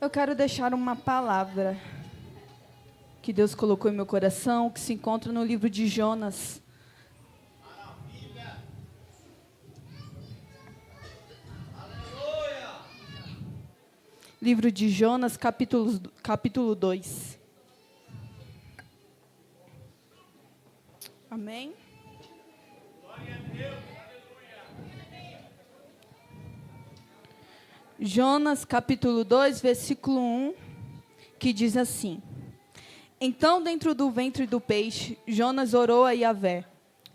Eu quero deixar uma palavra que Deus colocou em meu coração, que se encontra no livro de Jonas. Livro de Jonas, capítulo 2. Amém? Glória a Deus, aleluia. Jonas, capítulo 2, versículo 1, que diz assim: Então, dentro do ventre do peixe, Jonas orou a Yahvé,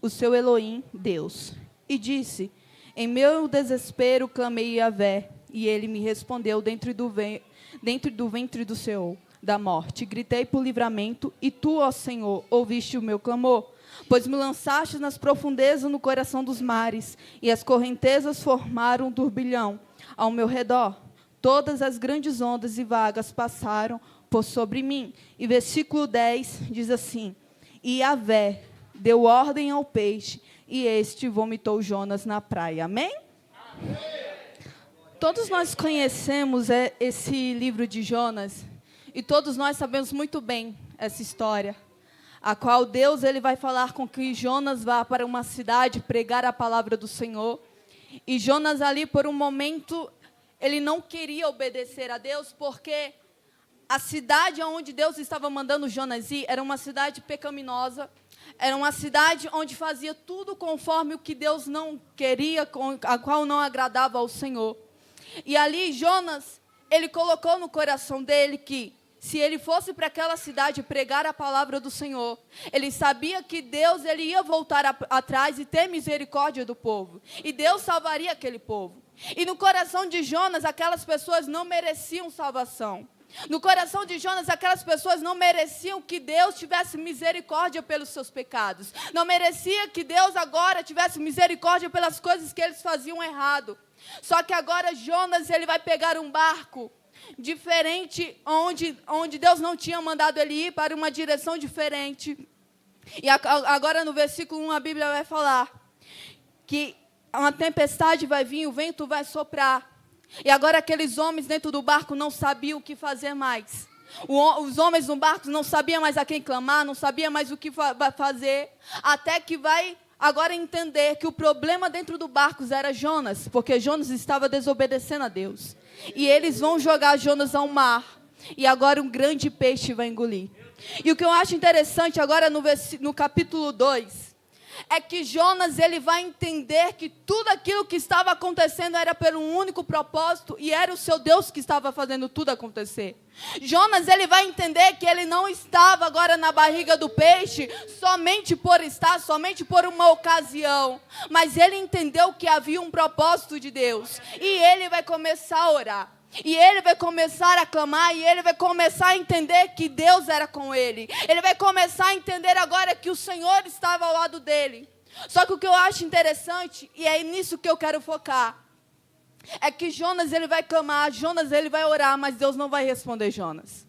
o seu Elohim, Deus, e disse: Em meu desespero clamei a Yahvé, e ele me respondeu dentro do ventre do Seol, da morte. Gritei por livramento, e tu, ó Senhor, ouviste o meu clamor. Pois me lançaste nas profundezas no coração dos mares, e as correntezas formaram um turbilhão ao meu redor. Todas as grandes ondas e vagas passaram por sobre mim. E versículo 10 diz assim: E Yahvé deu ordem ao peixe, e este vomitou Jonas na praia. Amém? Amém. Todos nós conhecemos esse livro de Jonas, e todos nós sabemos muito bem essa história, a qual Deus ele vai falar com que Jonas vá para uma cidade pregar a palavra do Senhor. E Jonas ali, por um momento, ele não queria obedecer a Deus, porque a cidade onde Deus estava mandando Jonas ir era uma cidade pecaminosa, era uma cidade onde fazia tudo conforme o que Deus não queria, a qual não agradava ao Senhor. E ali Jonas, ele colocou no coração dele que se ele fosse para aquela cidade pregar a palavra do Senhor, ele sabia que Deus ele ia voltar atrás e ter misericórdia do povo. E Deus salvaria aquele povo. E no coração de Jonas, aquelas pessoas não mereciam salvação. No coração de Jonas, aquelas pessoas não mereciam que Deus tivesse misericórdia pelos seus pecados. Não merecia que Deus agora tivesse misericórdia pelas coisas que eles faziam errado. Só que agora Jonas ele vai pegar um barco diferente, onde Deus não tinha mandado ele ir, para uma direção diferente. E agora no versículo 1 a Bíblia vai falar que uma tempestade vai vir, o vento vai soprar. E agora aqueles homens dentro do barco não sabiam o que fazer mais. Os homens no barco não sabiam mais a quem clamar, não sabiam mais o que fazer, até que vai agora entender que o problema dentro do barco era Jonas, porque Jonas estava desobedecendo a Deus. E eles vão jogar Jonas ao mar, e agora um grande peixe vai engolir. E o que eu acho interessante agora no capítulo 2, é que Jonas ele vai entender que tudo aquilo que estava acontecendo era pelo um único propósito, e era o seu Deus que estava fazendo tudo acontecer. Jonas ele vai entender que ele não estava agora na barriga do peixe somente por uma ocasião, mas ele entendeu que havia um propósito de Deus, e ele vai começar a orar. E ele vai começar a clamar, e ele vai começar a entender que Deus era com ele. Ele vai começar a entender agora que o Senhor estava ao lado dele. Só que o que eu acho interessante, e é nisso que eu quero focar, é que Jonas ele vai clamar, Jonas ele vai orar, mas Deus não vai responder Jonas.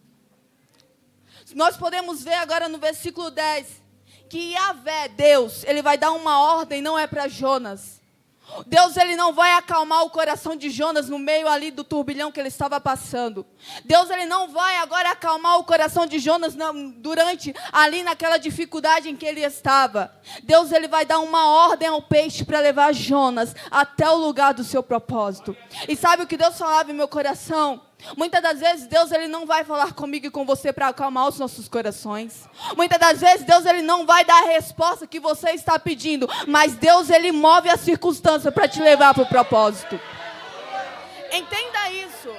Nós podemos ver agora no versículo 10, que Yahvé, Deus, ele vai dar uma ordem, não é para Jonas. Deus ele não vai acalmar o coração de Jonas no meio ali do turbilhão que ele estava passando. Deus ele não vai agora acalmar o coração de Jonas durante ali naquela dificuldade em que ele estava. Deus ele vai dar uma ordem ao peixe para levar Jonas até o lugar do seu propósito. E sabe o que Deus falava em meu coração? Muitas das vezes Deus ele não vai falar comigo e com você para acalmar os nossos corações. Muitas das vezes Deus ele não vai dar a resposta que você está pedindo, mas Deus ele move a circunstância para te levar para o propósito. Entenda isso.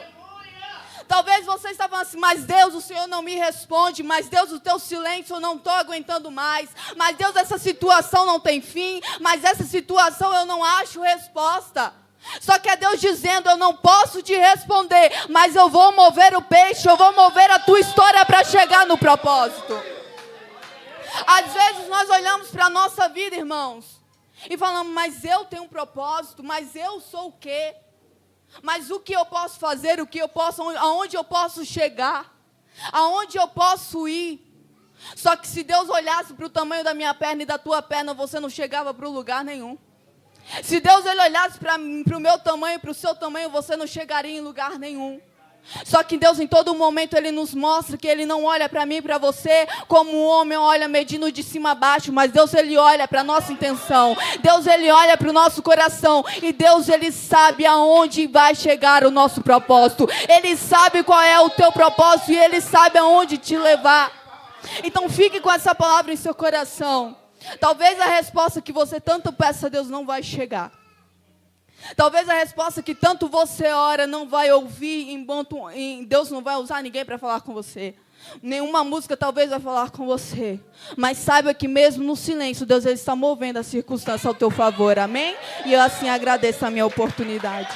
Talvez você está falando assim: mas Deus, o Senhor não me responde, mas Deus, o teu silêncio eu não estou aguentando mais, mas Deus, essa situação não tem fim, mas essa situação eu não acho resposta. Só que é Deus dizendo: eu não posso te responder, mas eu vou mover o peixe, eu vou mover a tua história para chegar no propósito. Às vezes nós olhamos para a nossa vida, irmãos, e falamos: mas eu tenho um propósito, mas eu sou o quê? Mas o que eu posso fazer, aonde eu posso chegar, aonde eu posso ir? Só que se Deus olhasse para o tamanho da minha perna e da tua perna, você não chegava para lugar nenhum. Se Deus ele olhasse para o meu tamanho, para o seu tamanho, você não chegaria em lugar nenhum. Só que Deus, em todo momento, Ele nos mostra que Ele não olha para mim e para você como um homem olha medindo de cima a baixo, mas Deus, Ele olha para a nossa intenção. Deus, Ele olha para o nosso coração. E Deus, Ele sabe aonde vai chegar o nosso propósito. Ele sabe qual é o teu propósito e Ele sabe aonde te levar. Então fique com essa palavra em seu coração. Talvez a resposta que você tanto peça a Deus não vai chegar. Talvez a resposta que tanto você ora não vai ouvir, Deus não vai usar ninguém para falar com você. Nenhuma música talvez vai falar com você. Mas saiba que mesmo no silêncio, Deus, Ele está movendo a circunstância ao teu favor, amém? E eu assim agradeço a minha oportunidade.